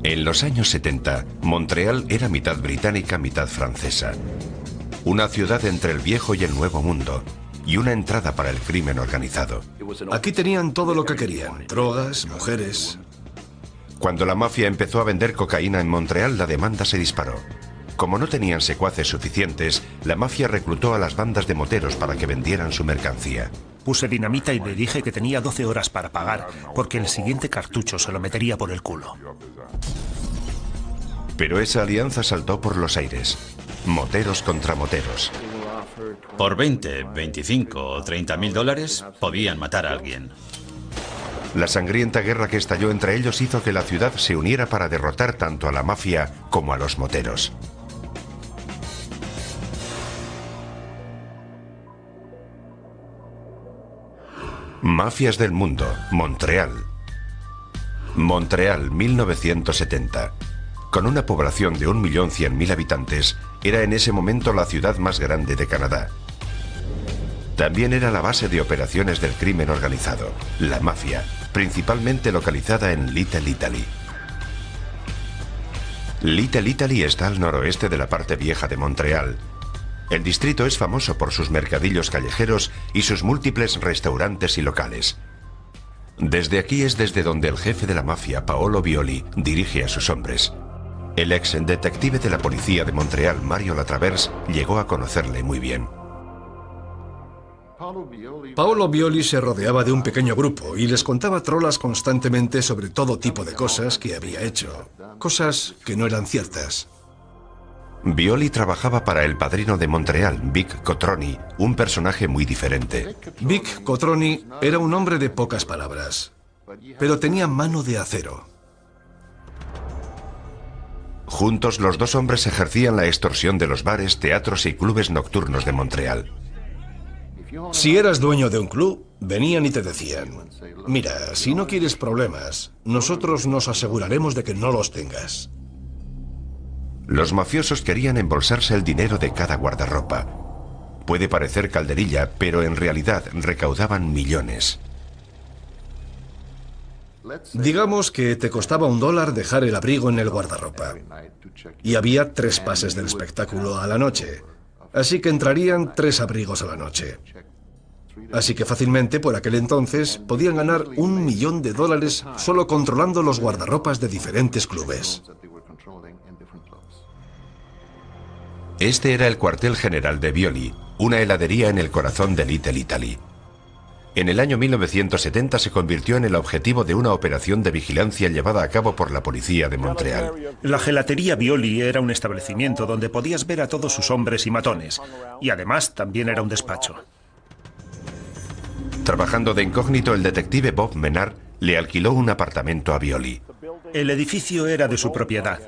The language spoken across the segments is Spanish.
En los años 70, Montreal era mitad británica, mitad francesa. Una ciudad entre el viejo y el nuevo mundo, y una entrada para el crimen organizado. Aquí tenían todo lo que querían: drogas, mujeres. Cuando la mafia empezó a vender cocaína en Montreal, la demanda se disparó. Como no tenían secuaces suficientes, la mafia reclutó a las bandas de moteros para que vendieran su mercancía. Puse dinamita y le dije que tenía 12 horas para pagar, porque el siguiente cartucho se lo metería por el culo. Pero esa alianza saltó por los aires. Moteros contra moteros. Por 20, 25 o 30 mil dólares podían matar a alguien. La sangrienta guerra que estalló entre ellos hizo que la ciudad se uniera para derrotar tanto a la mafia como a los moteros. Mafias del mundo, Montreal. Montreal, 1970. Con una población de 1.100.000 habitantes, era en ese momento la ciudad más grande de Canadá. También era la base de operaciones del crimen organizado, la mafia, principalmente localizada en Little Italy. Little Italy está al noroeste de la parte vieja de Montreal. El distrito es famoso por sus mercadillos callejeros y sus múltiples restaurantes y locales. Desde aquí es desde donde el jefe de la mafia, Paolo Violi, dirige a sus hombres. El ex detective de la policía de Montreal, Mario Latravers, llegó a conocerle muy bien. Paolo Violi se rodeaba de un pequeño grupo y les contaba trolas constantemente sobre todo tipo de cosas que había hecho. Cosas que no eran ciertas. Violi trabajaba para el padrino de Montreal, Vic Cotroni, un personaje muy diferente. Vic Cotroni era un hombre de pocas palabras, pero tenía mano de acero. Juntos, los dos hombres ejercían la extorsión de los bares, teatros y clubes nocturnos de Montreal. Si eras dueño de un club, venían y te decían: mira, si no quieres problemas, nosotros nos aseguraremos de que no los tengas. Los mafiosos querían embolsarse el dinero de cada guardarropa. Puede parecer calderilla, pero en realidad recaudaban millones. Digamos que te costaba $1 dejar el abrigo en el guardarropa. Y había 3 pases del espectáculo a la noche. Así que entrarían 3 abrigos a la noche. Así que fácilmente, por aquel entonces, podían ganar $1 millón solo controlando los guardarropas de diferentes clubes. Este era el cuartel general de Violi, una heladería en el corazón de Little Italy. En el año 1970 se convirtió en el objetivo de una operación de vigilancia llevada a cabo por la policía de Montreal. La gelatería Violi era un establecimiento donde podías ver a todos sus hombres y matones, y además también era un despacho. Trabajando de incógnito, el detective Bob Menard le alquiló un apartamento a Violi. El edificio era de su propiedad,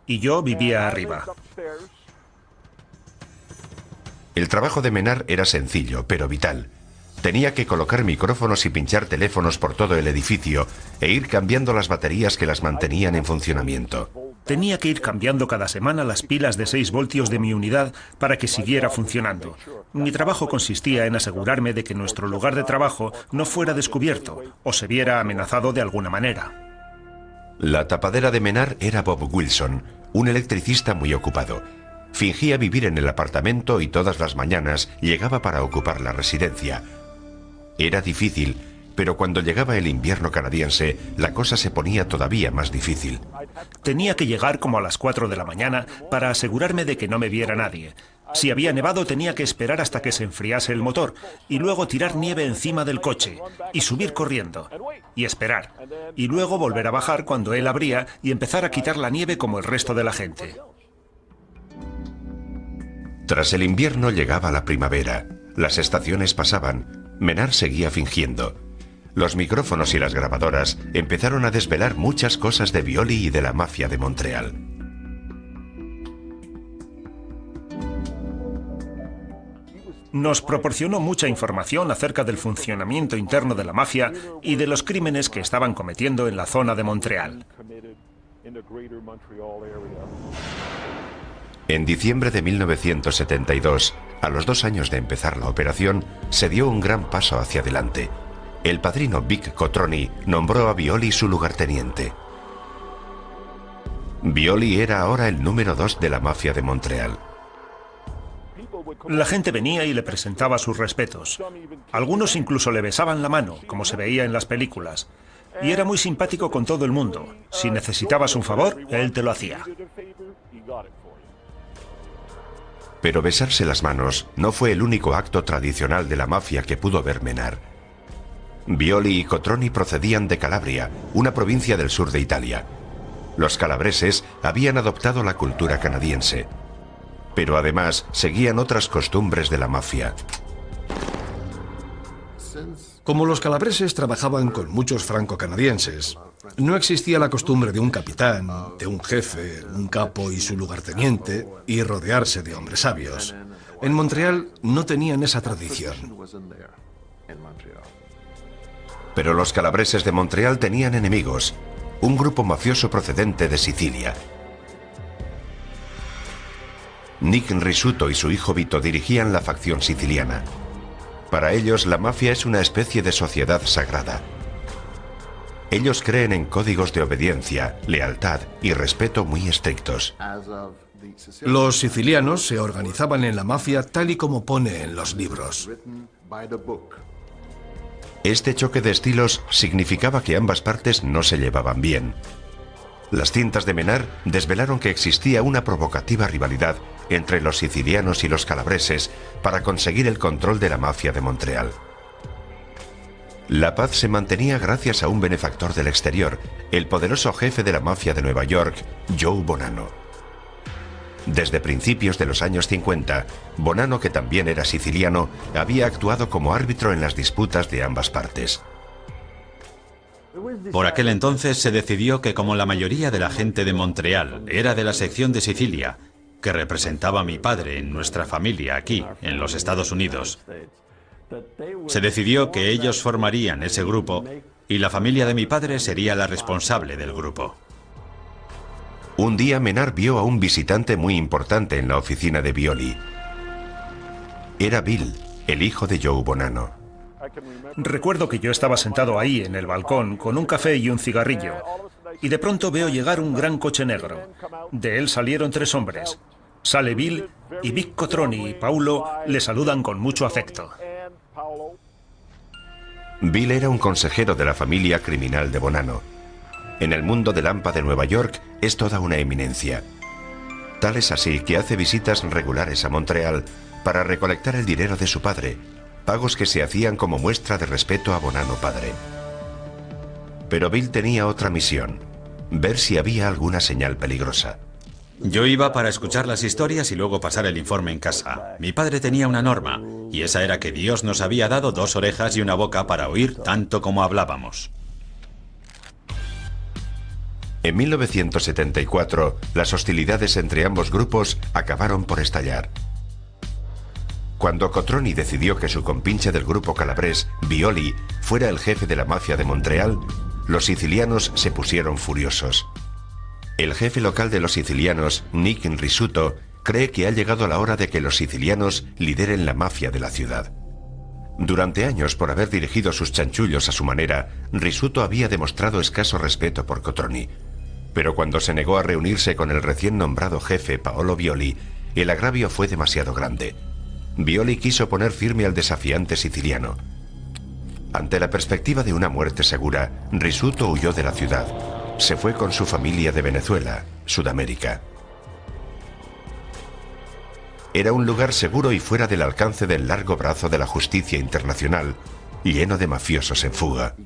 y yo vivía arriba. El trabajo de Menard era sencillo, pero vital. Tenía que colocar micrófonos y pinchar teléfonos por todo el edificio e ir cambiando las baterías que las mantenían en funcionamiento. Tenía que ir cambiando cada semana las pilas de 6 voltios de mi unidad para que siguiera funcionando. Mi trabajo consistía en asegurarme de que nuestro lugar de trabajo no fuera descubierto o se viera amenazado de alguna manera. La tapadera de Menard era Bob Wilson, un electricista muy ocupado. Fingía vivir en el apartamento y todas las mañanas llegaba para ocupar la residencia. Era difícil, pero cuando llegaba el invierno canadiense, la cosa se ponía todavía más difícil. Tenía que llegar como a las 4 de la mañana para asegurarme de que no me viera nadie. Si había nevado, tenía que esperar hasta que se enfriase el motor y luego tirar nieve encima del coche y subir corriendo y esperar y luego volver a bajar cuando él abría y empezar a quitar la nieve como el resto de la gente. Tras el invierno llegaba la primavera. Las estaciones pasaban. Menard seguía fingiendo. Los micrófonos y las grabadoras empezaron a desvelar muchas cosas de Violi y de la mafia de Montreal. Nos proporcionó mucha información acerca del funcionamiento interno de la mafia y de los crímenes que estaban cometiendo en la zona de Montreal. En diciembre de 1972, a los 2 años de empezar la operación, se dio un gran paso hacia adelante. El padrino Vic Cotroni nombró a Violi su lugarteniente. Violi era ahora el número 2 de la mafia de Montreal. La gente venía y le presentaba sus respetos. Algunos incluso le besaban la mano, como se veía en las películas. Y era muy simpático con todo el mundo. Si necesitabas un favor, él te lo hacía. Pero besarse las manos no fue el único acto tradicional de la mafia que pudo ver Menard. Violi y Cotroni procedían de Calabria, una provincia del sur de Italia. Los calabreses habían adoptado la cultura canadiense, pero además seguían otras costumbres de la mafia. Como los calabreses trabajaban con muchos franco-canadienses, no existía la costumbre de un capitán, de un jefe, un capo y su lugarteniente, y rodearse de hombres sabios. En Montreal no tenían esa tradición. Pero los calabreses de Montreal tenían enemigos, un grupo mafioso procedente de Sicilia. Nick Risuto y su hijo Vito dirigían la facción siciliana. Para ellos, la mafia es una especie de sociedad sagrada. Ellos creen en códigos de obediencia, lealtad y respeto muy estrictos. Los sicilianos se organizaban en la mafia tal y como pone en los libros. Este choque de estilos significaba que ambas partes no se llevaban bien. Las cintas de Menard desvelaron que existía una provocativa rivalidad entre los sicilianos y los calabreses para conseguir el control de la mafia de Montreal. La paz se mantenía gracias a un benefactor del exterior, el poderoso jefe de la mafia de Nueva York, Joe Bonanno. Desde principios de los años 50, Bonanno, que también era siciliano, había actuado como árbitro en las disputas de ambas partes. Por aquel entonces se decidió que como la mayoría de la gente de Montreal era de la sección de Sicilia, que representaba a mi padre en nuestra familia aquí, en los Estados Unidos, se decidió que ellos formarían ese grupo y la familia de mi padre sería la responsable del grupo. Un día Menard vio a un visitante muy importante en la oficina de Violi. Era Bill, el hijo de Joe Bonanno. Recuerdo que yo estaba sentado ahí en el balcón con un café y un cigarrillo, y de pronto veo llegar un gran coche negro. De él salieron 3 hombres. Sale Bill y Vic Cotroni y Paulo le saludan con mucho afecto. Bill era un consejero de la familia criminal de Bonanno. En el mundo del AMPA de Nueva York es toda una eminencia. Tal es así que hace visitas regulares a Montreal para recolectar el dinero de su padre, pagos que se hacían como muestra de respeto a Bonanno padre. Pero Bill tenía otra misión, ver si había alguna señal peligrosa. Yo iba para escuchar las historias y luego pasar el informe en casa. Mi padre tenía una norma, y esa era que Dios nos había dado 2 orejas y una boca para oír tanto como hablábamos. En 1974, las hostilidades entre ambos grupos acabaron por estallar. Cuando Cotroni decidió que su compinche del grupo calabrés, Violi, fuera el jefe de la mafia de Montreal, los sicilianos se pusieron furiosos. El jefe local de los sicilianos, Nick Risuto, cree que ha llegado la hora de que los sicilianos lideren la mafia de la ciudad. Durante años, por haber dirigido sus chanchullos a su manera, Risuto había demostrado escaso respeto por Cotroni. Pero cuando se negó a reunirse con el recién nombrado jefe, Paolo Violi, el agravio fue demasiado grande. Violi quiso poner firme al desafiante siciliano. Ante la perspectiva de una muerte segura, Risuto huyó de la ciudad. Se fue con su familia de Venezuela, Sudamérica. Era un lugar seguro y fuera del alcance del largo brazo de la justicia internacional, lleno de mafiosos en fuga.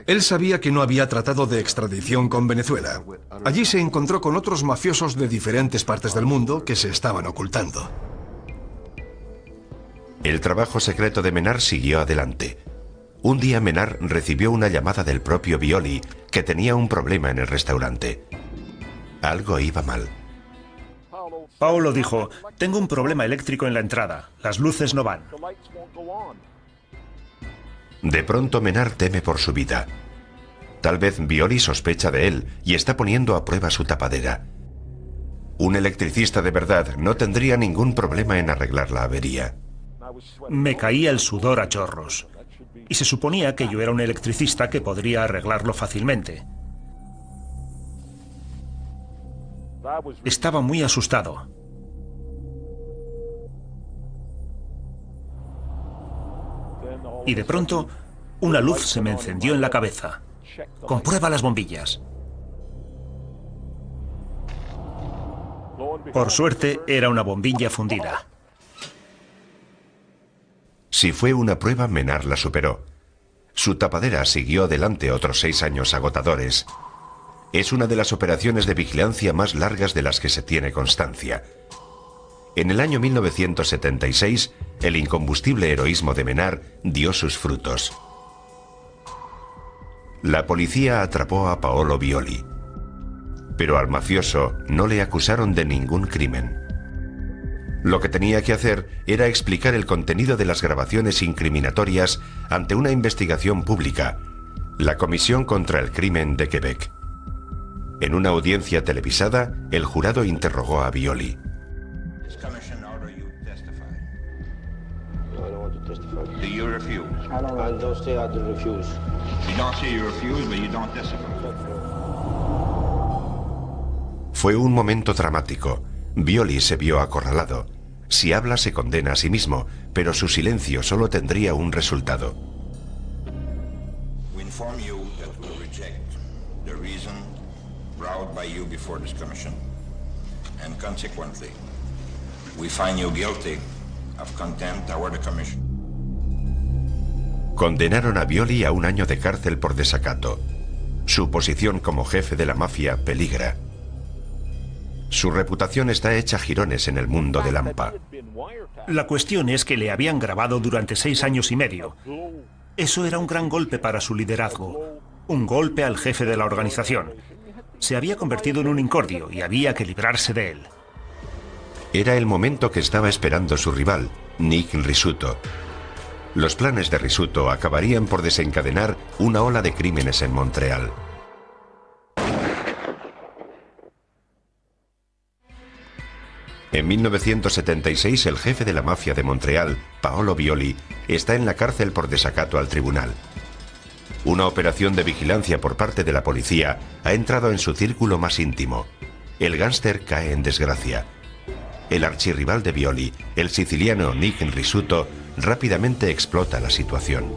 Él sabía que no había tratado de extradición con Venezuela. Allí se encontró con otros mafiosos de diferentes partes del mundo que se estaban ocultando. El trabajo secreto de Menard siguió adelante. Un día Menard recibió una llamada del propio Violi, que tenía un problema en el restaurante. Algo iba mal. Paulo dijo, tengo un problema eléctrico en la entrada, las luces no van. De pronto Menard teme por su vida. Tal vez Violi sospecha de él y está poniendo a prueba su tapadera. Un electricista de verdad no tendría ningún problema en arreglar la avería. Me caía el sudor a chorros. Y se suponía que yo era un electricista que podría arreglarlo fácilmente. Estaba muy asustado. Y de pronto, una luz se me encendió en la cabeza. Comprueba las bombillas. Por suerte, era una bombilla fundida. Si fue una prueba, Menard la superó. Su tapadera siguió adelante otros 6 años agotadores. Es una de las operaciones de vigilancia más largas de las que se tiene constancia. En el año 1976, el incombustible heroísmo de Menard dio sus frutos. La policía atrapó a Paolo Violi, pero al mafioso no le acusaron de ningún crimen. Lo que tenía que hacer era explicar el contenido de las grabaciones incriminatorias ante una investigación pública, la Comisión contra el Crimen de Quebec. En una audiencia televisada, el jurado interrogó a Violi. Do you refuse? I don't say I do refuse. You don't say you refuse, but you don't testify. Fue un momento dramático. Violi se vio acorralado. Si habla, se condena a sí mismo, pero su silencio solo tendría un resultado. We inform you that we reject the reason brought by you before this commission, and consequently, we find you guilty of contempt toward the commission. Condenaron a Violi a 1 año de cárcel por desacato. Su posición como jefe de la mafia peligra. Su reputación está hecha jirones en el mundo de Lampa. La cuestión es que le habían grabado durante 6 años y medio. Eso era un gran golpe para su liderazgo. Un golpe al jefe de la organización. Se había convertido en un incordio y había que librarse de él. Era el momento que estaba esperando su rival, Nick Risuto. Los planes de Risuto acabarían por desencadenar una ola de crímenes en Montreal. En 1976, el jefe de la mafia de Montreal, Paolo Violi, está en la cárcel por desacato al tribunal. Una operación de vigilancia por parte de la policía ha entrado en su círculo más íntimo. El gángster cae en desgracia. El archirrival de Violi, el siciliano Nick Risuto, rápidamente explota la situación.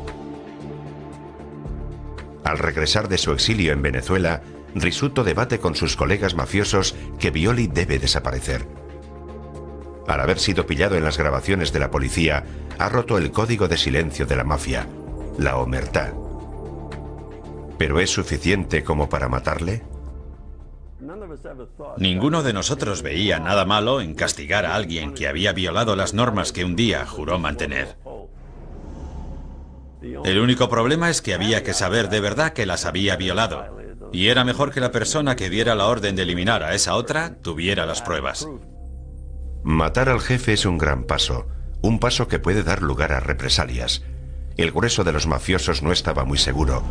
Al regresar de su exilio en Venezuela, Risuto debate con sus colegas mafiosos que Violi debe desaparecer. Al haber sido pillado en las grabaciones de la policía, ha roto el código de silencio de la mafia, la omertá. ¿Pero es suficiente como para matarle? Ninguno de nosotros veía nada malo en castigar a alguien que había violado las normas que un día juró mantener. El único problema es que había que saber de verdad que las había violado, y era mejor que la persona que diera la orden de eliminar a esa otra tuviera las pruebas. Matar al jefe es un gran paso, un paso que puede dar lugar a represalias. El grueso de los mafiosos no estaba muy seguro.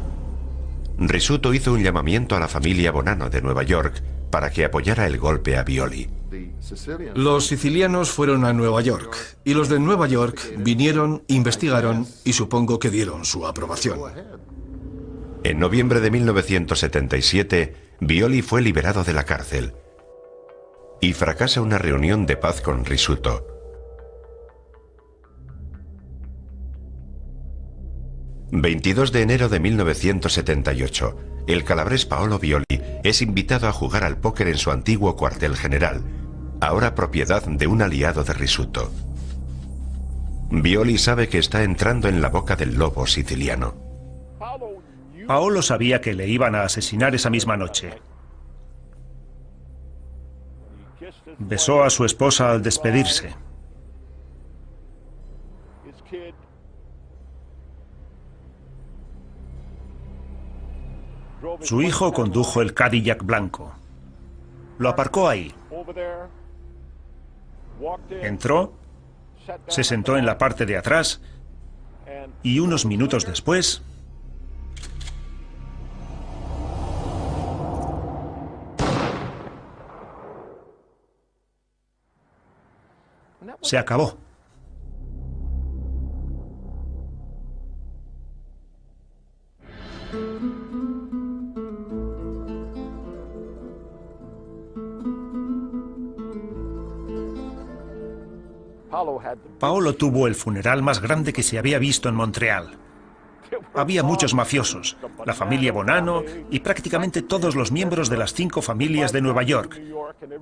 Risuto hizo un llamamiento a la familia Bonanno de Nueva York para que apoyara el golpe a Violi. Los sicilianos fueron a Nueva York y los de Nueva York vinieron, investigaron y supongo que dieron su aprobación. En noviembre de 1977, Violi fue liberado de la cárcel y fracasa una reunión de paz con Risuto. ...22 de enero de 1978... el calabrés Paolo Violi es invitado a jugar al póker en su antiguo cuartel general, ahora propiedad de un aliado de Risuto. Violi sabe que está entrando en la boca del lobo siciliano. Paolo sabía que le iban a asesinar esa misma noche. Besó a su esposa al despedirse. Su hijo condujo el Cadillac blanco. Lo aparcó ahí. Entró, se sentó en la parte de atrás y unos minutos después se acabó. Paolo tuvo el funeral más grande que se había visto en Montreal. Había muchos mafiosos, la familia Bonanno y prácticamente todos los miembros de las 5 familias de Nueva York.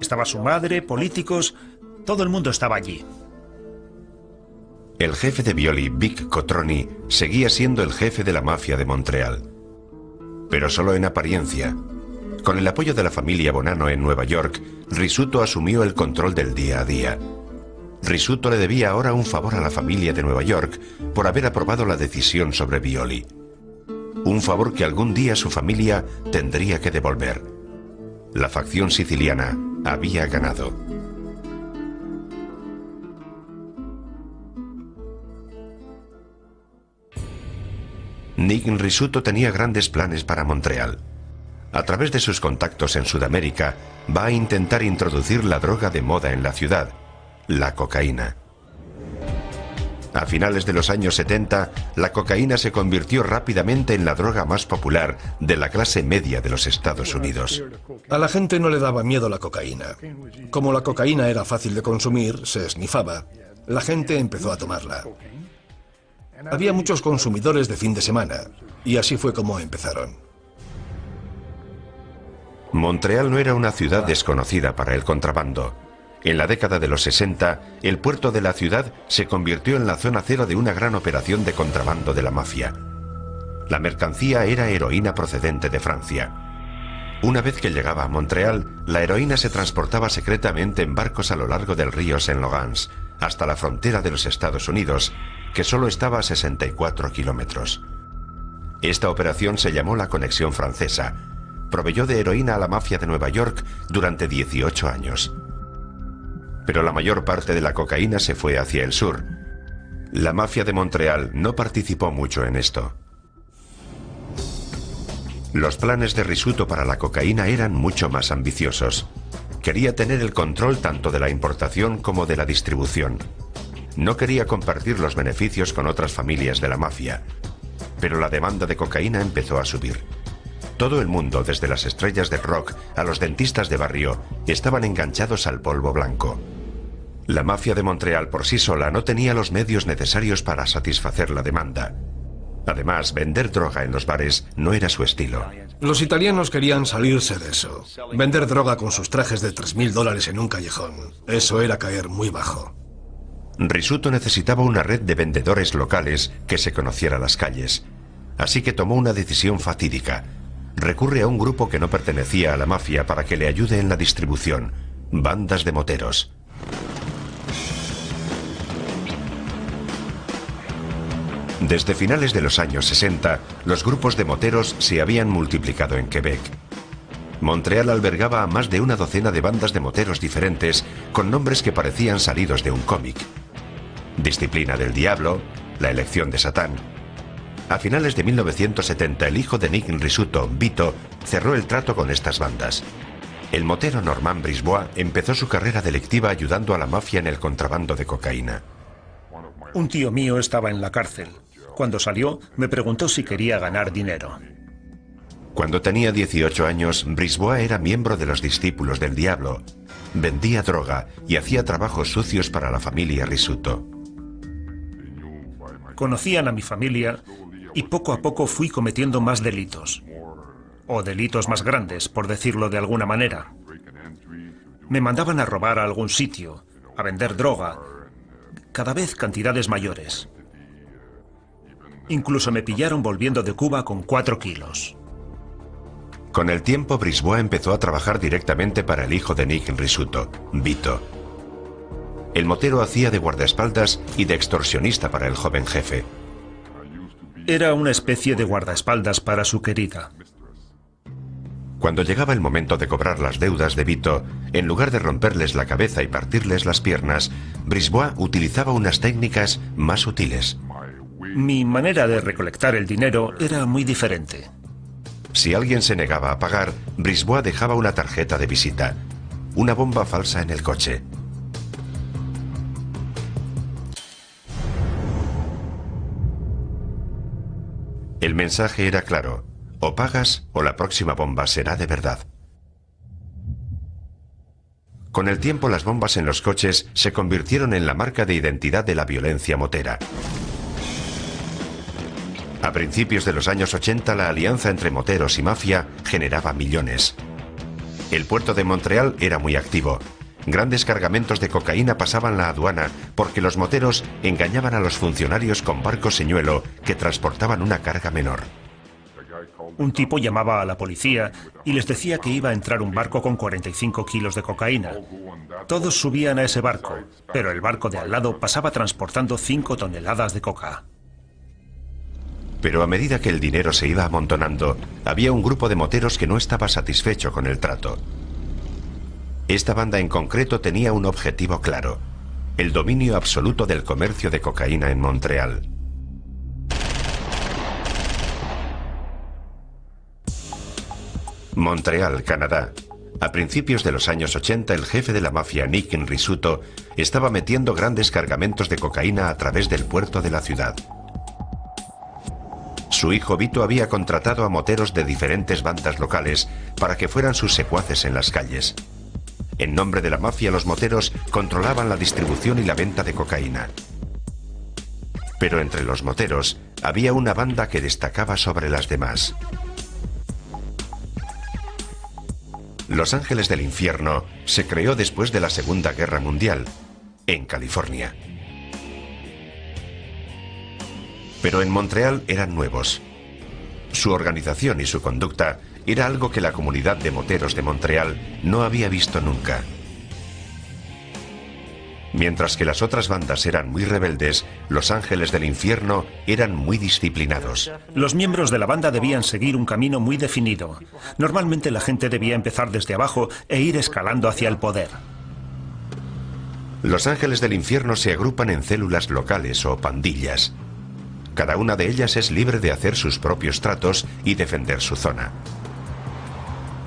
Estaba su madre, políticos, todo el mundo estaba allí. El jefe de Violi, Vic Cotroni, seguía siendo el jefe de la mafia de Montreal. Pero solo en apariencia. Con el apoyo de la familia Bonanno en Nueva York, Rizzuto asumió el control del día a día. Rizzuto le debía ahora un favor a la familia de Nueva York por haber aprobado la decisión sobre Violi. Un favor que algún día su familia tendría que devolver. La facción siciliana había ganado. Nick Rizzuto tenía grandes planes para Montreal. A través de sus contactos en Sudamérica, va a intentar introducir la droga de moda en la ciudad, la cocaína. A finales de los años 70, la cocaína se convirtió rápidamente en la droga más popular de la clase media de los Estados Unidos. A la gente no le daba miedo la cocaína. Como la cocaína era fácil de consumir, se esnifaba. La gente empezó a tomarla. Había muchos consumidores de fin de semana, y así fue como empezaron. Montreal no era una ciudad desconocida para el contrabando. En la década de los 60, el puerto de la ciudad se convirtió en la zona cero de una gran operación de contrabando de la mafia. La mercancía era heroína procedente de Francia. Una vez que llegaba a Montreal, la heroína se transportaba secretamente en barcos a lo largo del río Saint-Laurent, hasta la frontera de los Estados Unidos, que solo estaba a 64 kilómetros. Esta operación se llamó la Conexión Francesa. Proveyó de heroína a la mafia de Nueva York durante 18 años. Pero la mayor parte de la cocaína se fue hacia el sur. La mafia de Montreal no participó mucho en esto. Los planes de Rizzuto para la cocaína eran mucho más ambiciosos. Quería tener el control tanto de la importación como de la distribución. No quería compartir los beneficios con otras familias de la mafia. Pero la demanda de cocaína empezó a subir. Todo el mundo, desde las estrellas del rock a los dentistas de barrio, estaban enganchados al polvo blanco. La mafia de Montreal por sí sola no tenía los medios necesarios para satisfacer la demanda. Además, vender droga en los bares no era su estilo. Los italianos querían salirse de eso. Vender droga con sus trajes de $3.000 en un callejón. Eso era caer muy bajo. Rizzuto necesitaba una red de vendedores locales que se conociera las calles. Así que tomó una decisión fatídica. Recurre a un grupo que no pertenecía a la mafia para que le ayude en la distribución. Bandas de moteros. Desde finales de los años 60, los grupos de moteros se habían multiplicado en Quebec. Montreal albergaba a más de una docena de bandas de moteros diferentes con nombres que parecían salidos de un cómic. Disciplina del Diablo, La Elección de Satán. A finales de 1970, el hijo de Nick Rizzuto, Vito, cerró el trato con estas bandas. El motero Normand Brisbois empezó su carrera delictiva ayudando a la mafia en el contrabando de cocaína. Un tío mío estaba en la cárcel. Cuando salió, me preguntó si quería ganar dinero. Cuando tenía 18 años, Brisbois era miembro de los Discípulos del Diablo. Vendía droga y hacía trabajos sucios para la familia Rizzuto. Conocían a mi familia y poco a poco fui cometiendo más delitos. O delitos más grandes, por decirlo de alguna manera. Me mandaban a robar a algún sitio, a vender droga, cada vez cantidades mayores. Incluso me pillaron volviendo de Cuba con 4 kilos. Con el tiempo, Brisbois empezó a trabajar directamente para el hijo de Nick Rizzuto, Vito. El motero hacía de guardaespaldas y de extorsionista para el joven jefe. Era una especie de guardaespaldas para su querida. Cuando llegaba el momento de cobrar las deudas de Vito, en lugar de romperles la cabeza y partirles las piernas, Brisbois utilizaba unas técnicas más sutiles. Mi manera de recolectar el dinero era muy diferente. Si alguien se negaba a pagar, Brisbois dejaba una tarjeta de visita, una bomba falsa en el coche. El mensaje era claro: o pagas o la próxima bomba será de verdad. Con el tiempo, las bombas en los coches se convirtieron en la marca de identidad de la violencia motera. A principios de los años 80, la alianza entre moteros y mafia generaba millones. El puerto de Montreal era muy activo. Grandes cargamentos de cocaína pasaban la aduana porque los moteros engañaban a los funcionarios con barcos señuelo que transportaban una carga menor. Un tipo llamaba a la policía y les decía que iba a entrar un barco con 45 kilos de cocaína. Todos subían a ese barco, pero el barco de al lado pasaba transportando 5 toneladas de coca. Pero a medida que el dinero se iba amontonando, había un grupo de moteros que no estaba satisfecho con el trato. Esta banda en concreto tenía un objetivo claro: el dominio absoluto del comercio de cocaína en Montreal. Montreal, Canadá. A principios de los años 80, el jefe de la mafia, Nick Risuto, estaba metiendo grandes cargamentos de cocaína a través del puerto de la ciudad. Su hijo Vito había contratado a moteros de diferentes bandas locales para que fueran sus secuaces en las calles. En nombre de la mafia, los moteros controlaban la distribución y la venta de cocaína. Pero entre los moteros había una banda que destacaba sobre las demás. Los Ángeles del Infierno se creó después de la Segunda Guerra Mundial, en California. Pero en Montreal eran nuevos. Su organización y su conducta era algo que la comunidad de moteros de Montreal no había visto nunca. Mientras que las otras bandas eran muy rebeldes, los Ángeles del Infierno eran muy disciplinados. Los miembros de la banda debían seguir un camino muy definido. Normalmente la gente debía empezar desde abajo e ir escalando hacia el poder. Los Ángeles del Infierno se agrupan en células locales o pandillas. Cada una de ellas es libre de hacer sus propios tratos y defender su zona.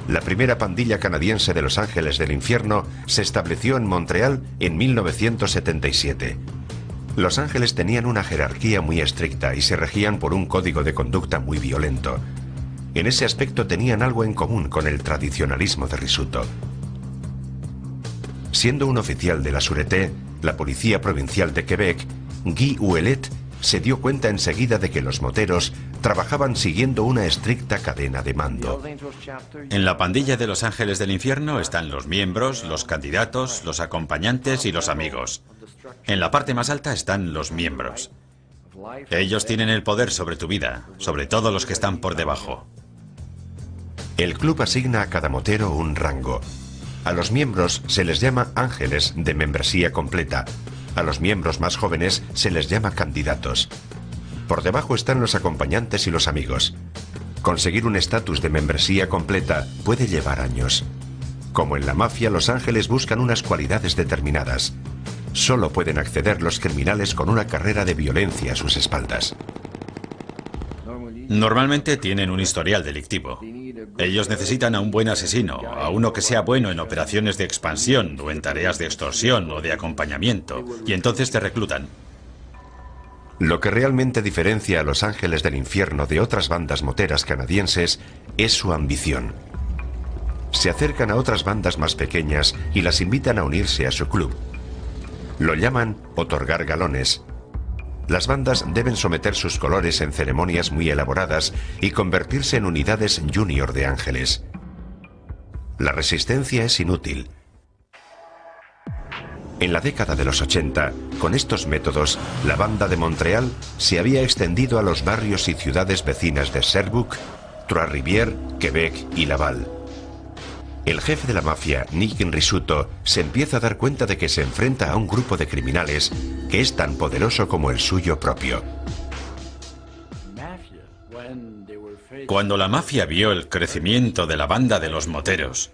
La primera pandilla canadiense de Los Ángeles del Infierno se estableció en Montreal en 1977. Los Ángeles tenían una jerarquía muy estricta y se regían por un código de conducta muy violento. En ese aspecto tenían algo en común con el tradicionalismo de Risuto. Siendo un oficial de la Sûreté, la policía provincial de Quebec, Guy Ouellet se dio cuenta enseguida de que los moteros trabajaban siguiendo una estricta cadena de mando. En la pandilla de Los Ángeles del Infierno están los miembros, los candidatos, los acompañantes y los amigos. En la parte más alta están los miembros. Ellos tienen el poder sobre tu vida, sobre todos los que están por debajo. El club asigna a cada motero un rango. A los miembros se les llama ángeles de membresía completa. A los miembros más jóvenes se les llama candidatos. Por debajo están los acompañantes y los amigos. Conseguir un estatus de membresía completa puede llevar años. Como en la mafia, los ángeles buscan unas cualidades determinadas. Solo pueden acceder los criminales con una carrera de violencia a sus espaldas. Normalmente tienen un historial delictivo. Ellos necesitan a un buen asesino, a uno que sea bueno en operaciones de expansión o en tareas de extorsión o de acompañamiento, y entonces te reclutan. Lo que realmente diferencia a los Ángeles del Infierno de otras bandas moteras canadienses es su ambición. Se acercan a otras bandas más pequeñas y las invitan a unirse a su club. Lo llaman otorgar galones. Las bandas deben someter sus colores en ceremonias muy elaboradas y convertirse en unidades junior de ángeles. La resistencia es inútil. En la década de los 80, con estos métodos, la banda de Montreal se había extendido a los barrios y ciudades vecinas de Sherbrooke, Trois-Rivières, Quebec y Laval. El jefe de la mafia, Nick Risuto, se empieza a dar cuenta de que se enfrenta a un grupo de criminales que es tan poderoso como el suyo propio. Cuando la mafia vio el crecimiento de la banda de los moteros,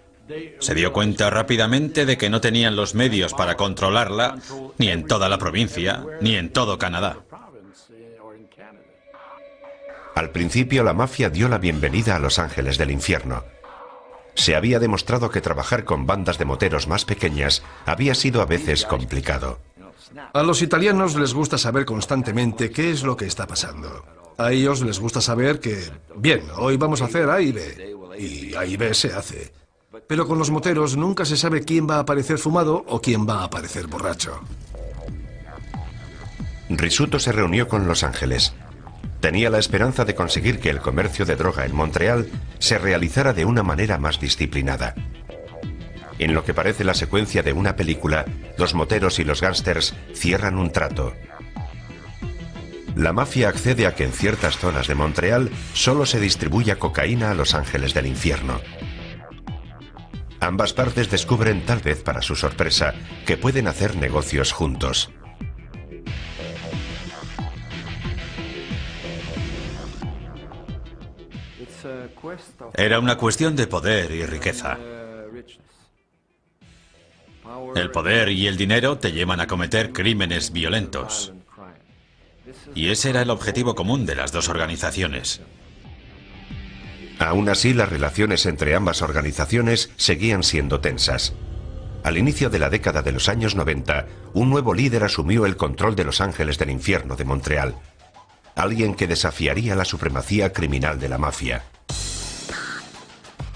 se dio cuenta rápidamente de que no tenían los medios para controlarla ni en toda la provincia, ni en todo Canadá. Al principio, la mafia dio la bienvenida a los Ángeles del Infierno. Se había demostrado que trabajar con bandas de moteros más pequeñas había sido a veces complicado. A los italianos les gusta saber constantemente qué es lo que está pasando. A ellos les gusta saber que, bien, hoy vamos a hacer A y B. Y A y B se hace. Pero con los moteros nunca se sabe quién va a aparecer fumado o quién va a aparecer borracho. Risuto se reunió con Los Ángeles. Tenía la esperanza de conseguir que el comercio de droga en Montreal se realizara de una manera más disciplinada. En lo que parece la secuencia de una película, los moteros y los gángsters cierran un trato. La mafia accede a que en ciertas zonas de Montreal solo se distribuya cocaína a Los Ángeles del infierno. Ambas partes descubren, tal vez para su sorpresa, que pueden hacer negocios juntos. Era una cuestión de poder y riqueza. El poder y el dinero te llevan a cometer crímenes violentos. Y ese era el objetivo común de las dos organizaciones. Aún así, las relaciones entre ambas organizaciones seguían siendo tensas. Al inicio de la década de los años 90, un nuevo líder asumió el control de Los Ángeles del infierno de Montreal. Alguien que desafiaría la supremacía criminal de la mafia.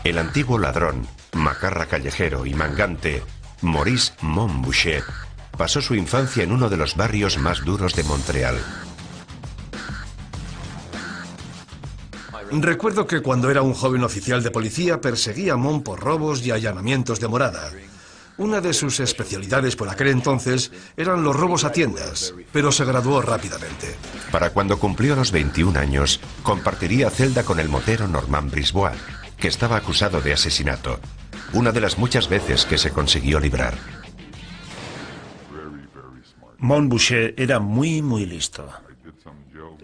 El antiguo ladrón, macarra callejero y mangante, Maurice Montboucher, pasó su infancia en uno de los barrios más duros de Montreal. Recuerdo que cuando era un joven oficial de policía perseguía a Mont por robos y allanamientos de morada. Una de sus especialidades por aquel entonces eran los robos a tiendas, pero se graduó rápidamente. Para cuando cumplió los 21 años, compartiría celda con el motero Normand Brisbois, que estaba acusado de asesinato, una de las muchas veces que se consiguió librar. Montboucher era muy listo.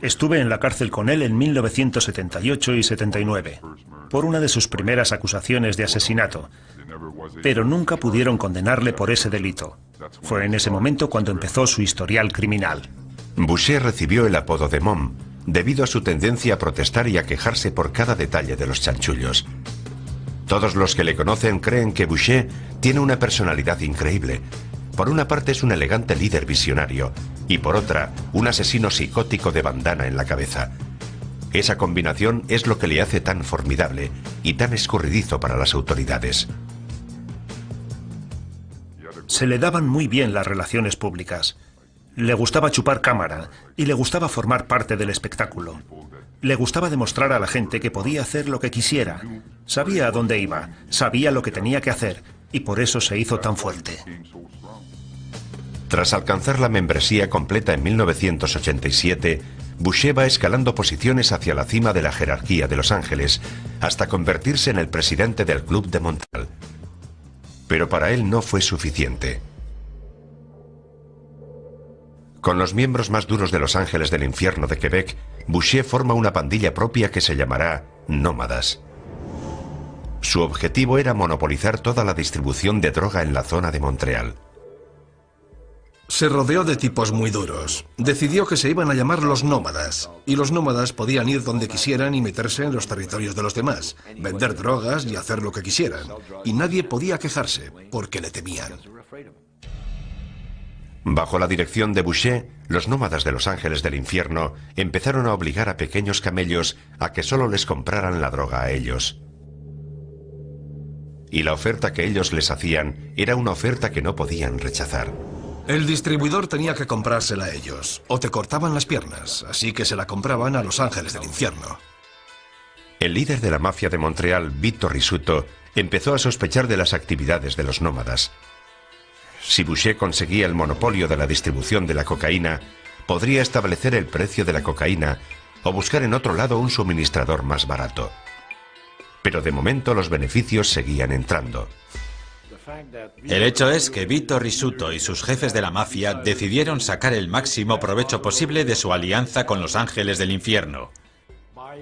Estuve en la cárcel con él en 1978 y 79, por una de sus primeras acusaciones de asesinato, pero nunca pudieron condenarle por ese delito. Fue en ese momento cuando empezó su historial criminal. Boucher recibió el apodo de Mom, debido a su tendencia a protestar y a quejarse por cada detalle de los chanchullos. Todos los que le conocen creen que Boucher tiene una personalidad increíble. Por una parte es un elegante líder visionario y por otra, un asesino psicótico de bandana en la cabeza. Esa combinación es lo que le hace tan formidable y tan escurridizo para las autoridades. Se le daban muy bien las relaciones públicas. Le gustaba chupar cámara y le gustaba formar parte del espectáculo. Le gustaba demostrar a la gente que podía hacer lo que quisiera. Sabía a dónde iba, sabía lo que tenía que hacer y por eso se hizo tan fuerte. Tras alcanzar la membresía completa en 1987, Boucher va escalando posiciones hacia la cima de la jerarquía de Los Ángeles, hasta convertirse en el presidente del Club de Montreal. Pero para él no fue suficiente. Con los miembros más duros de Los Ángeles del infierno de Quebec, Boucher forma una pandilla propia que se llamará Nómadas. Su objetivo era monopolizar toda la distribución de droga en la zona de Montreal. Se rodeó de tipos muy duros. Decidió que se iban a llamar los nómadas, y los nómadas podían ir donde quisieran y meterse en los territorios de los demás, vender drogas y hacer lo que quisieran. Y nadie podía quejarse, porque le temían. Bajo la dirección de Boucher, los nómadas de Los Ángeles del infierno empezaron a obligar a pequeños camellos a que solo les compraran la droga a ellos. Y la oferta que ellos les hacían era una oferta que no podían rechazar. El distribuidor tenía que comprársela a ellos, o te cortaban las piernas, así que se la compraban a Los Ángeles del infierno. El líder de la mafia de Montreal, Vito Risuto, empezó a sospechar de las actividades de los nómadas. Si Boucher conseguía el monopolio de la distribución de la cocaína, podría establecer el precio de la cocaína o buscar en otro lado un suministrador más barato. Pero de momento los beneficios seguían entrando. El hecho es que Vito Risuto y sus jefes de la mafia decidieron sacar el máximo provecho posible de su alianza con Los Ángeles del infierno.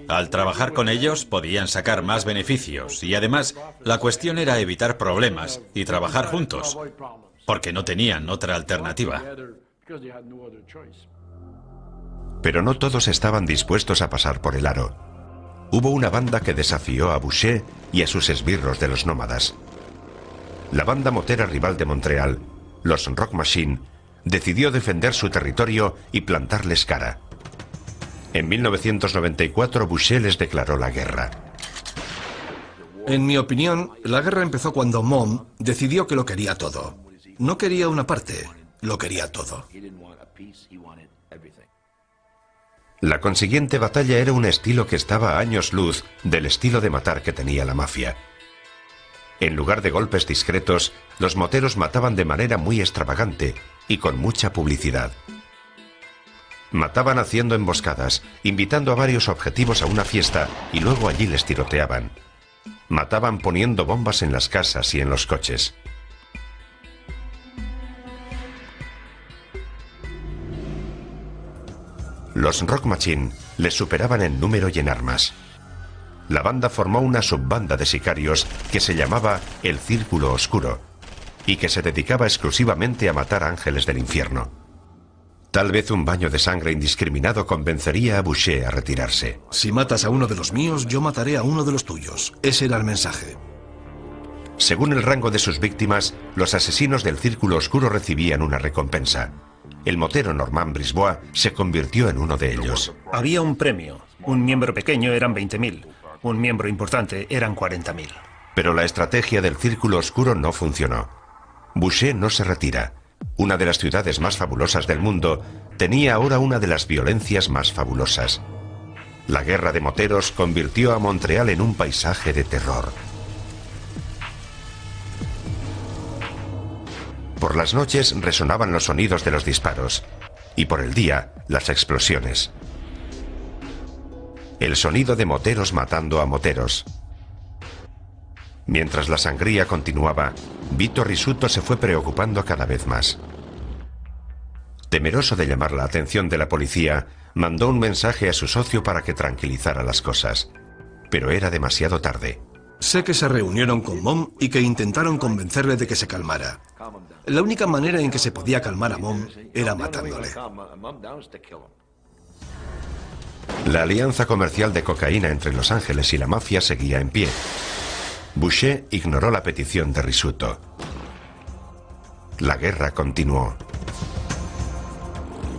Al trabajar con ellos podían sacar más beneficios y además la cuestión era evitar problemas y trabajar juntos, porque no tenían otra alternativa. Pero no todos estaban dispuestos a pasar por el aro. Hubo una banda que desafió a Boucher y a sus esbirros de los nómadas. La banda motera rival de Montreal, los Rock Machine, decidió defender su territorio y plantarles cara. En 1994 Boucher les declaró la guerra. En mi opinión, la guerra empezó cuando Mom decidió que lo quería todo. No quería una parte, lo quería todo. La consiguiente batalla era un estilo que estaba a años luz del estilo de matar que tenía la mafia. En lugar de golpes discretos, los moteros mataban de manera muy extravagante y con mucha publicidad. Mataban haciendo emboscadas, invitando a varios objetivos a una fiesta y luego allí les tiroteaban. Mataban poniendo bombas en las casas y en los coches. Los Rock Machine les superaban en número y en armas. La banda formó una subbanda de sicarios que se llamaba el Círculo Oscuro y que se dedicaba exclusivamente a matar ángeles del infierno. Tal vez un baño de sangre indiscriminado convencería a Boucher a retirarse. Si matas a uno de los míos, yo mataré a uno de los tuyos. Ese era el mensaje. Según el rango de sus víctimas, los asesinos del Círculo Oscuro recibían una recompensa. El motero Normand Brisbois se convirtió en uno de ellos. Había un premio. Un miembro pequeño eran 20.000. Un miembro importante eran 40.000. Pero la estrategia del Círculo Oscuro no funcionó. Boucher no se retira. Una de las ciudades más fabulosas del mundo tenía ahora una de las violencias más fabulosas. La guerra de moteros convirtió a Montreal en un paisaje de terror. Por las noches resonaban los sonidos de los disparos y por el día las explosiones. El sonido de moteros matando a moteros. Mientras la sangría continuaba, Vito Rizzuto se fue preocupando cada vez más. Temeroso de llamar la atención de la policía, mandó un mensaje a su socio para que tranquilizara las cosas. Pero era demasiado tarde. Sé que se reunieron con Mom y que intentaron convencerle de que se calmara. La única manera en que se podía calmar a Mom era matándole. La alianza comercial de cocaína entre Los Ángeles y la mafia seguía en pie. Boucher ignoró la petición de Rizzuto. La guerra continuó.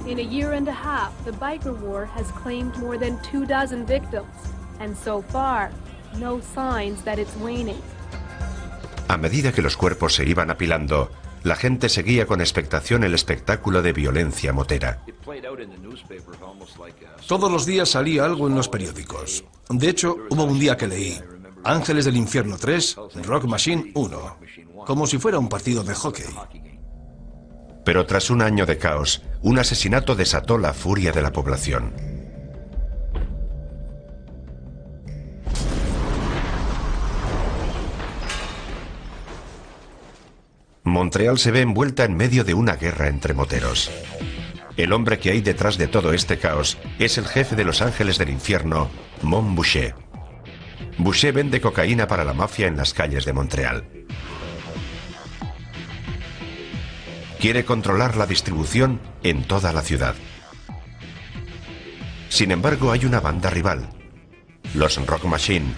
In a year and a half, the biker war has claimed more than 24 victims, and so far, no signs that it's waning. A medida que los cuerpos se iban apilando, la gente seguía con expectación el espectáculo de violencia motera. Todos los días salía algo en los periódicos. De hecho, hubo un día que leí Ángeles del Infierno 3, Rock Machine 1, como si fuera un partido de hockey. Pero tras un año de caos, un asesinato desató la furia de la población. Montreal se ve envuelta en medio de una guerra entre moteros. El hombre que hay detrás de todo este caos es el jefe de Los Ángeles del Infierno, Mom Boucher. Boucher vende cocaína para la mafia en las calles de Montreal. Quiere controlar la distribución en toda la ciudad. Sin embargo, hay una banda rival, los Rock Machine,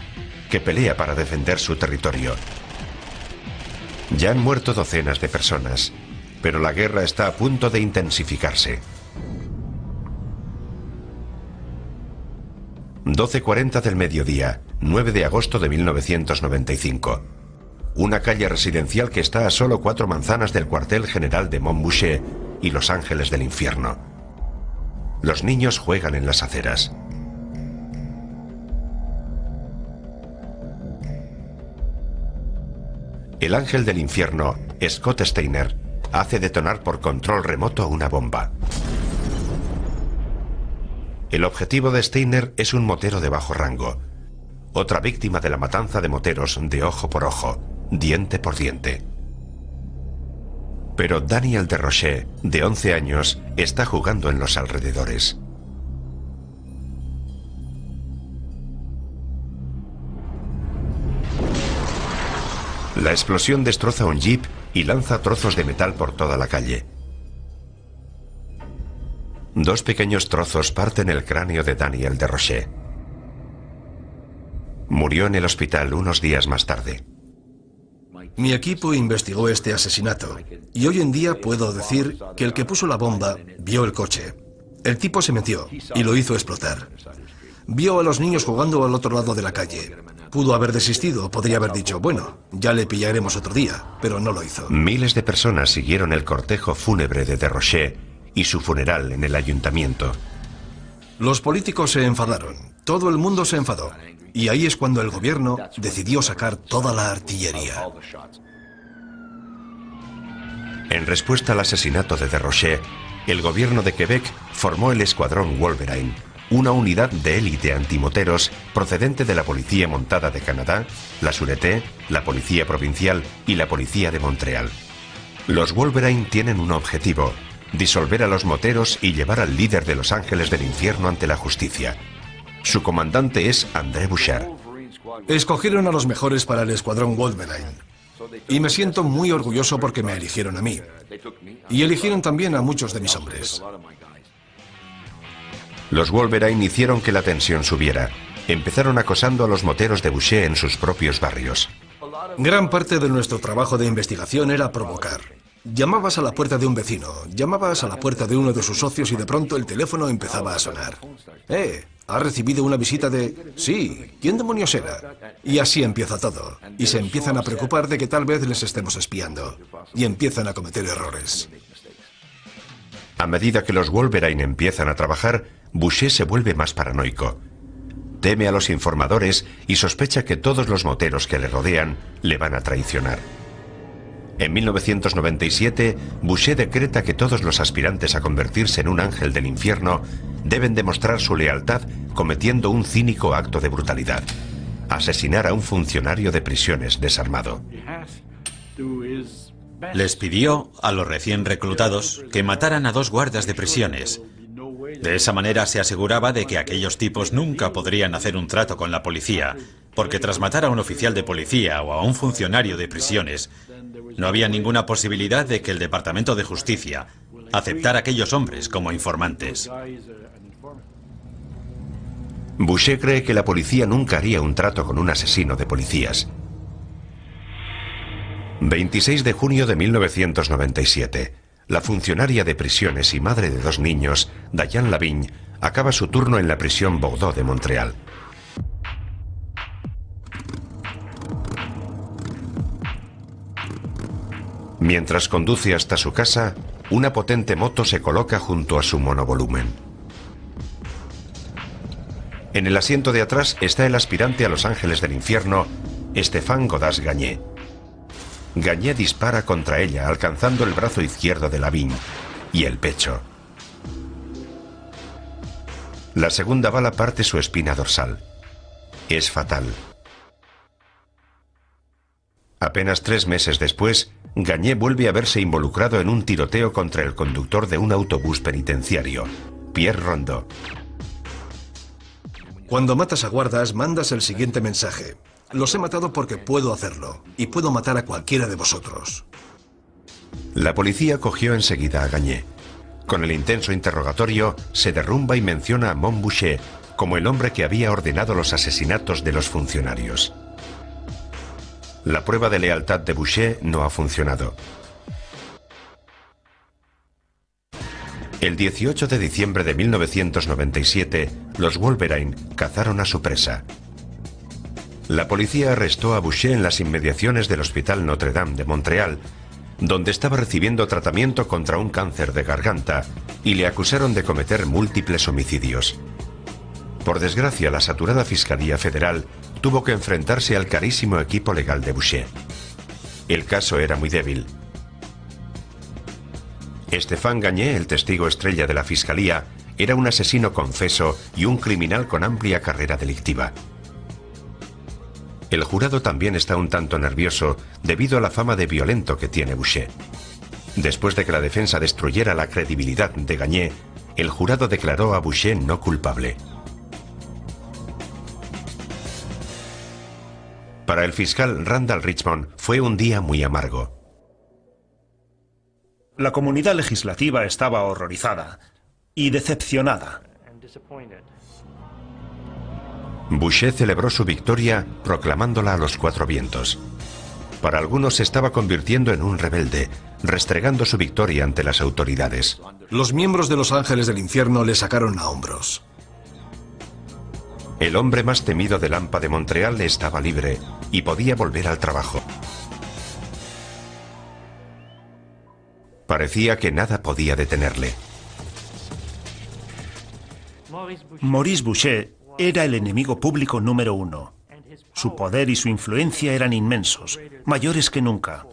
que pelea para defender su territorio. Ya han muerto docenas de personas, pero la guerra está a punto de intensificarse. 12:40 del mediodía, 9 de agosto de 1995. Una calle residencial que está a solo 4 manzanas del cuartel general de Mom Boucher y Los Ángeles del Infierno. Los niños juegan en las aceras. El ángel del infierno, Scott Steiner, hace detonar por control remoto una bomba. El objetivo de Steiner es un motero de bajo rango, otra víctima de la matanza de moteros de ojo por ojo, diente por diente. Pero Daniel Desrochers, de 11 años, está jugando en los alrededores. La explosión destroza un jeep y lanza trozos de metal por toda la calle. 2 pequeños trozos parten el cráneo de Daniel Desrochers. Murió en el hospital unos días más tarde. Mi equipo investigó este asesinato y hoy en día puedo decir que el que puso la bomba vio el coche. El tipo se metió y lo hizo explotar. Vio a los niños jugando al otro lado de la calle. Pudo haber desistido, podría haber dicho, bueno, ya le pillaremos otro día, pero no lo hizo. Miles de personas siguieron el cortejo fúnebre de Desrochers y su funeral en el ayuntamiento. Los políticos se enfadaron, todo el mundo se enfadó, y ahí es cuando el gobierno decidió sacar toda la artillería. En respuesta al asesinato de Desrochers, el gobierno de Quebec formó el Escuadrón Wolverine, una unidad de élite antimoteros procedente de la Policía Montada de Canadá, la Sûreté, la Policía Provincial y la Policía de Montreal. Los Wolverine tienen un objetivo: disolver a los moteros y llevar al líder de los Ángeles del Infierno ante la justicia. Su comandante es André Bouchard. Escogieron a los mejores para el Escuadrón Wolverine. Y me siento muy orgulloso porque me eligieron a mí. Y eligieron también a muchos de mis hombres. Los Wolverine hicieron que la tensión subiera. Empezaron acosando a los moteros de Boucher en sus propios barrios. Gran parte de nuestro trabajo de investigación era provocar. Llamabas a la puerta de un vecino, llamabas a la puerta de uno de sus socios y de pronto el teléfono empezaba a sonar. ¿Ha recibido una visita de...? Sí, ¿quién demonios era? Y así empieza todo. Y se empiezan a preocupar de que tal vez les estemos espiando. Y empiezan a cometer errores. A medida que los Wolverine empiezan a trabajar, Boucher se vuelve más paranoico. Teme a los informadores y sospecha que todos los moteros que le rodean le van a traicionar. En 1997, Boucher decreta que todos los aspirantes a convertirse en un ángel del infierno deben demostrar su lealtad cometiendo un cínico acto de brutalidad: asesinar a un funcionario de prisiones desarmado. Les pidió a los recién reclutados que mataran a 2 guardas de prisiones. De esa manera se aseguraba de que aquellos tipos nunca podrían hacer un trato con la policía, porque tras matar a un oficial de policía o a un funcionario de prisiones, no había ninguna posibilidad de que el Departamento de Justicia aceptara a aquellos hombres como informantes. Boucher cree que la policía nunca haría un trato con un asesino de policías. 26 de junio de 1997. La funcionaria de prisiones y madre de 2 niños, Diane Lavigne, acaba su turno en la prisión Bordeaux de Montreal. Mientras conduce hasta su casa, una potente moto se coloca junto a su monovolumen. En el asiento de atrás está el aspirante a los Ángeles del Infierno, Stéphane Godas-Gagné. Gagné dispara contra ella, alcanzando el brazo izquierdo de Lavigne y el pecho. La segunda bala parte su espina dorsal. Es fatal. Apenas 3 meses después, Gagné vuelve a verse involucrado en un tiroteo contra el conductor de un autobús penitenciario, Pierre Rondeau. Cuando matas a guardas, mandas el siguiente mensaje: los he matado porque puedo hacerlo, y puedo matar a cualquiera de vosotros. La policía cogió enseguida a Gagné. Con el intenso interrogatorio, se derrumba y menciona a Mont Boucher como el hombre que había ordenado los asesinatos de los funcionarios. La prueba de lealtad de Boucher no ha funcionado. El 18 de diciembre de 1997, los Wolverine cazaron a su presa. La policía arrestó a Boucher en las inmediaciones del Hospital Notre-Dame de Montreal, donde estaba recibiendo tratamiento contra un cáncer de garganta, y le acusaron de cometer múltiples homicidios. Por desgracia, la saturada Fiscalía Federal tuvo que enfrentarse al carísimo equipo legal de Boucher. El caso era muy débil. Stéphane Gagné, el testigo estrella de la Fiscalía, era un asesino confeso y un criminal con amplia carrera delictiva. El jurado también está un tanto nervioso debido a la fama de violento que tiene Boucher. Después de que la defensa destruyera la credibilidad de Gagné, el jurado declaró a Boucher no culpable. Para el fiscal Randall Richmond fue un día muy amargo. La comunidad legislativa estaba horrorizada y decepcionada. Boucher celebró su victoria proclamándola a los 4 vientos. Para algunos se estaba convirtiendo en un rebelde, restregando su victoria ante las autoridades. Los miembros de los Ángeles del Infierno le sacaron a hombros. El hombre más temido del AMPA de Montreal estaba libre y podía volver al trabajo. Parecía que nada podía detenerle. Maurice Boucher era el enemigo público número 1. Su poder y su influencia eran inmensos, mayores que nunca.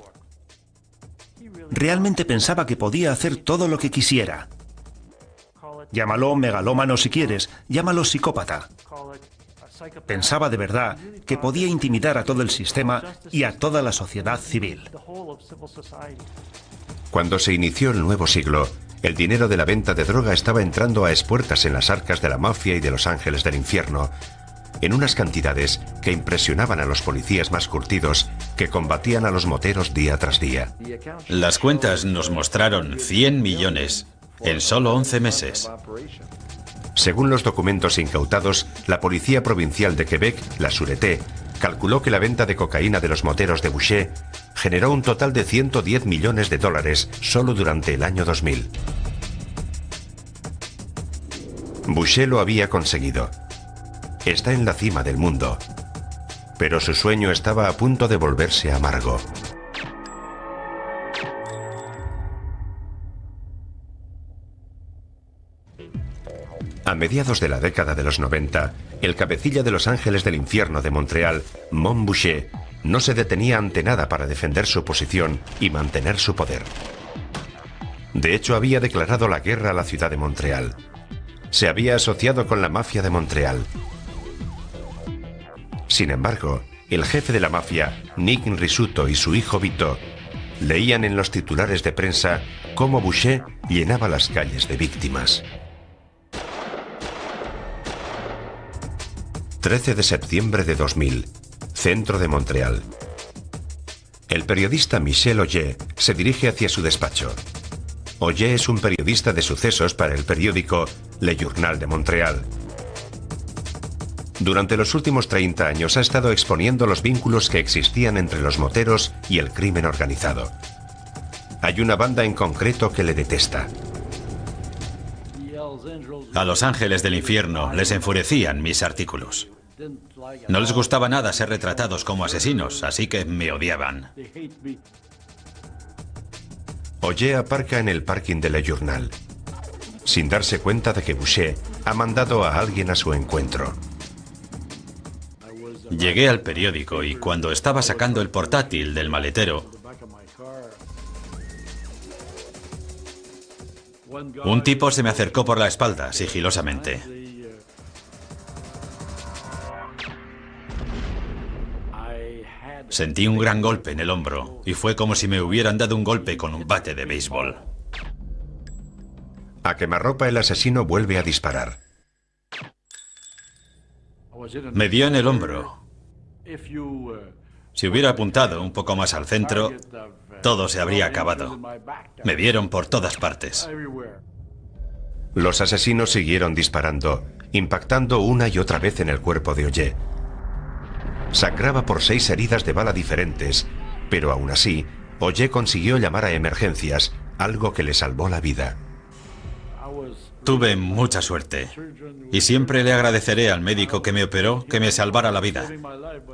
Realmente pensaba que podía hacer todo lo que quisiera. Llámalo megalómano si quieres, llámalo psicópata. Pensaba de verdad que podía intimidar a todo el sistema y a toda la sociedad civil. Cuando se inició el nuevo siglo, el dinero de la venta de droga estaba entrando a espuertas en las arcas de la mafia y de los ángeles del infierno, en unas cantidades que impresionaban a los policías más curtidos que combatían a los moteros día tras día. Las cuentas nos mostraron 100 millones en solo 11 meses. Según los documentos incautados, la Policía Provincial de Quebec, la Sûreté, calculó que la venta de cocaína de los moteros de Boucher generó un total de 110 millones de dólares solo durante el año 2000. Boucher lo había conseguido. Está en la cima del mundo. Pero su sueño estaba a punto de volverse amargo. A mediados de la década de los 90, el cabecilla de los Ángeles del Infierno de Montreal, Mont Boucher, no se detenía ante nada para defender su posición y mantener su poder. De hecho, había declarado la guerra a la ciudad de Montreal. Se había asociado con la mafia de Montreal. Sin embargo, el jefe de la mafia, Nick Risuto, y su hijo Vito, leían en los titulares de prensa cómo Boucher llenaba las calles de víctimas. 13 de septiembre de 2000, centro de Montreal. El periodista Michel Auger se dirige hacia su despacho. Auger es un periodista de sucesos para el periódico Le Journal de Montreal. Durante los últimos 30 años ha estado exponiendo los vínculos que existían entre los moteros y el crimen organizado. Hay una banda en concreto que le detesta. A los ángeles del infierno les enfurecían mis artículos. No les gustaba nada ser retratados como asesinos, así que me odiaban. Auger aparca en el parking de Le Journal, sin darse cuenta de que Boucher ha mandado a alguien a su encuentro. Llegué al periódico y cuando estaba sacando el portátil del maletero, un tipo se me acercó por la espalda, sigilosamente. Sentí un gran golpe en el hombro y fue como si me hubieran dado un golpe con un bate de béisbol. A quemarropa, el asesino vuelve a disparar. Me dio en el hombro. Si hubiera apuntado un poco más al centro, todo se habría acabado. Me dieron por todas partes. Los asesinos siguieron disparando, impactando una y otra vez en el cuerpo de Auger. Sangraba por 6 heridas de bala diferentes, pero aún así, Auger consiguió llamar a emergencias, algo que le salvó la vida. Tuve mucha suerte y siempre le agradeceré al médico que me operó que me salvara la vida.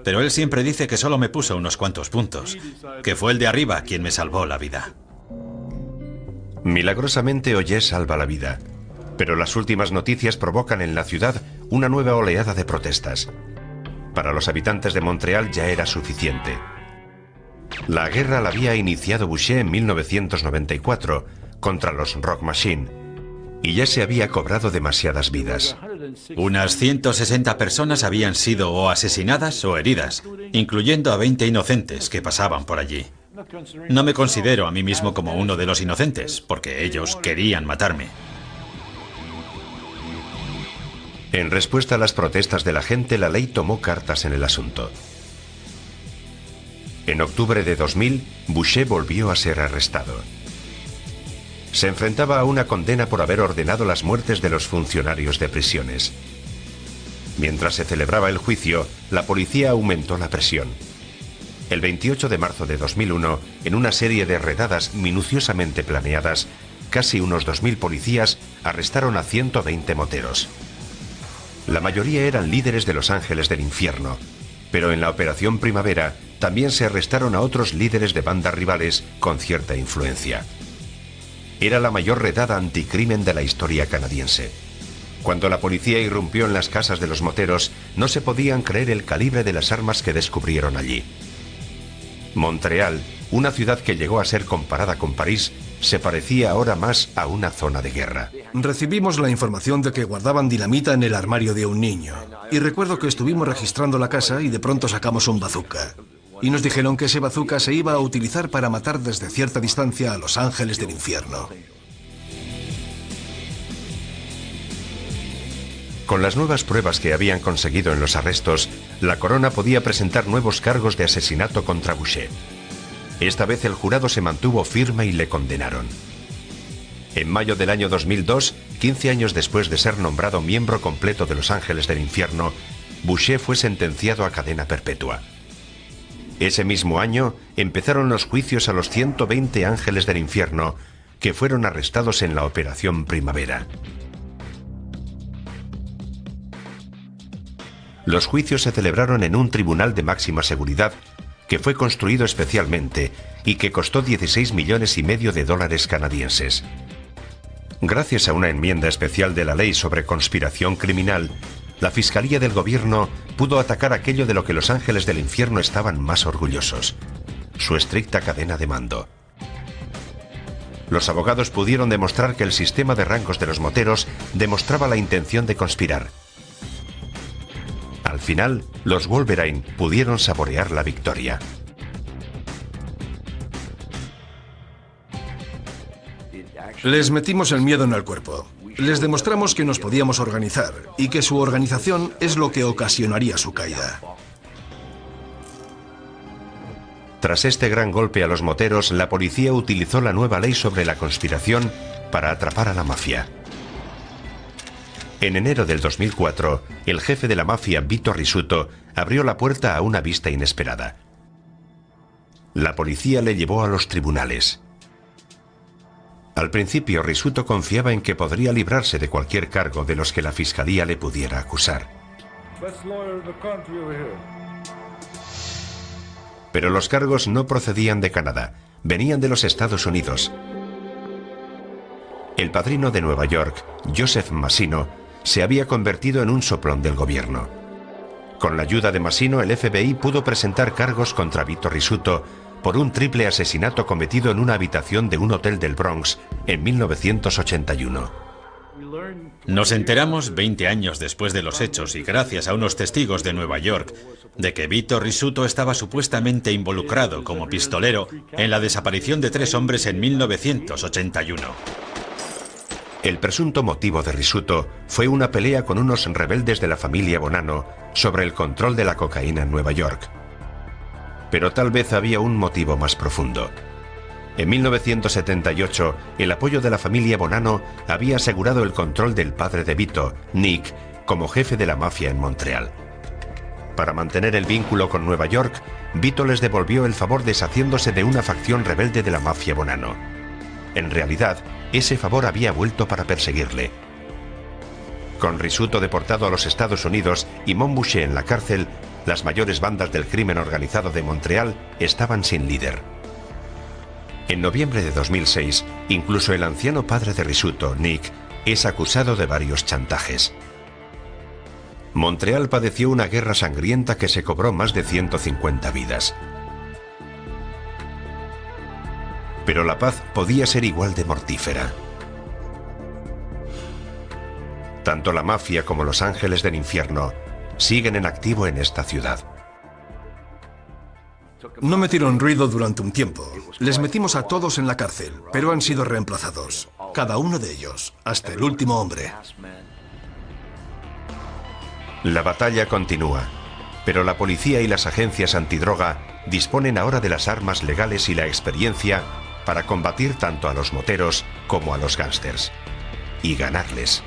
Pero él siempre dice que solo me puso unos cuantos puntos, que fue el de arriba quien me salvó la vida. Milagrosamente Auger salva la vida, pero las últimas noticias provocan en la ciudad una nueva oleada de protestas. Para los habitantes de Montreal ya era suficiente. La guerra la había iniciado Boucher en 1994 contra los Rock Machine, y ya se había cobrado demasiadas vidas. Unas 160 personas habían sido o asesinadas o heridas, incluyendo a 20 inocentes que pasaban por allí. No me considero a mí mismo como uno de los inocentes, porque ellos querían matarme. En respuesta a las protestas de la gente, la ley tomó cartas en el asunto. En octubre de 2000, Boucher volvió a ser arrestado. Se enfrentaba a una condena por haber ordenado las muertes de los funcionarios de prisiones. Mientras se celebraba el juicio, la policía aumentó la presión. El 28 de marzo de 2001, en una serie de redadas minuciosamente planeadas, casi unos 2000 policías arrestaron a 120 moteros. La mayoría eran líderes de los Ángeles del Infierno, pero en la Operación Primavera también se arrestaron a otros líderes de bandas rivales con cierta influencia. Era la mayor redada anticrimen de la historia canadiense. Cuando la policía irrumpió en las casas de los moteros, no se podían creer el calibre de las armas que descubrieron allí. Montreal, una ciudad que llegó a ser comparada con París, se parecía ahora más a una zona de guerra. Recibimos la información de que guardaban dinamita en el armario de un niño. Y recuerdo que estuvimos registrando la casa y de pronto sacamos un bazooka. Y nos dijeron que ese bazooka se iba a utilizar para matar desde cierta distancia a los Ángeles del Infierno. Con las nuevas pruebas que habían conseguido en los arrestos, la corona podía presentar nuevos cargos de asesinato contra Boucher. Esta vez el jurado se mantuvo firme y le condenaron. En mayo del año 2002, 15 años después de ser nombrado miembro completo de los Ángeles del Infierno, Boucher fue sentenciado a cadena perpetua. Ese mismo año empezaron los juicios a los 120 Ángeles del Infierno que fueron arrestados en la Operación Primavera. Los juicios se celebraron en un tribunal de máxima seguridad que fue construido especialmente y que costó 16,5 millones de dólares canadienses. Gracias a una enmienda especial de la ley sobre conspiración criminal, la Fiscalía del Gobierno pudo atacar aquello de lo que los Ángeles del Infierno estaban más orgullosos: su estricta cadena de mando. Los abogados pudieron demostrar que el sistema de rangos de los moteros demostraba la intención de conspirar. Al final, los Wolverine pudieron saborear la victoria. Les metimos el miedo en el cuerpo. Les demostramos que nos podíamos organizar y que su organización es lo que ocasionaría su caída. Tras este gran golpe a los moteros, la policía utilizó la nueva ley sobre la conspiración para atrapar a la mafia. En enero del 2004, el jefe de la mafia, Vito Rizzuto, abrió la puerta a una vista inesperada. La policía le llevó a los tribunales. Al principio, Rizzuto confiaba en que podría librarse de cualquier cargo de los que la fiscalía le pudiera acusar. Pero los cargos no procedían de Canadá, venían de los Estados Unidos. El padrino de Nueva York, Joseph Massino, se había convertido en un soplón del gobierno. Con la ayuda de Massino, el FBI pudo presentar cargos contra Vito Rizzuto por un triple asesinato cometido en una habitación de un hotel del Bronx en 1981. Nos enteramos 20 años después de los hechos y gracias a unos testigos de Nueva York de que Vito Rizzuto estaba supuestamente involucrado como pistolero en la desaparición de 3 hombres en 1981. El presunto motivo de Rizzuto fue una pelea con unos rebeldes de la familia Bonanno sobre el control de la cocaína en Nueva York. Pero tal vez había un motivo más profundo. En 1978, el apoyo de la familia Bonanno había asegurado el control del padre de Vito, Nick, como jefe de la mafia en Montreal. Para mantener el vínculo con Nueva York, Vito les devolvió el favor deshaciéndose de una facción rebelde de la mafia Bonanno. En realidad, ese favor había vuelto para perseguirle. Con Rizzuto deportado a los Estados Unidos y Mont Boucher en la cárcel, las mayores bandas del crimen organizado de Montreal estaban sin líder. En noviembre de 2006, incluso el anciano padre de Rizzuto, Nick, es acusado de varios chantajes. Montreal padeció una guerra sangrienta que se cobró más de 150 vidas. Pero la paz podía ser igual de mortífera. Tanto la mafia como los Ángeles del Infierno siguen en activo en esta ciudad. No metieron ruido durante un tiempo. Les metimos a todos en la cárcel, pero han sido reemplazados. Cada uno de ellos, hasta el último hombre. La batalla continúa, pero la policía y las agencias antidroga disponen ahora de las armas legales y la experiencia para combatir tanto a los moteros como a los gángsters y ganarles.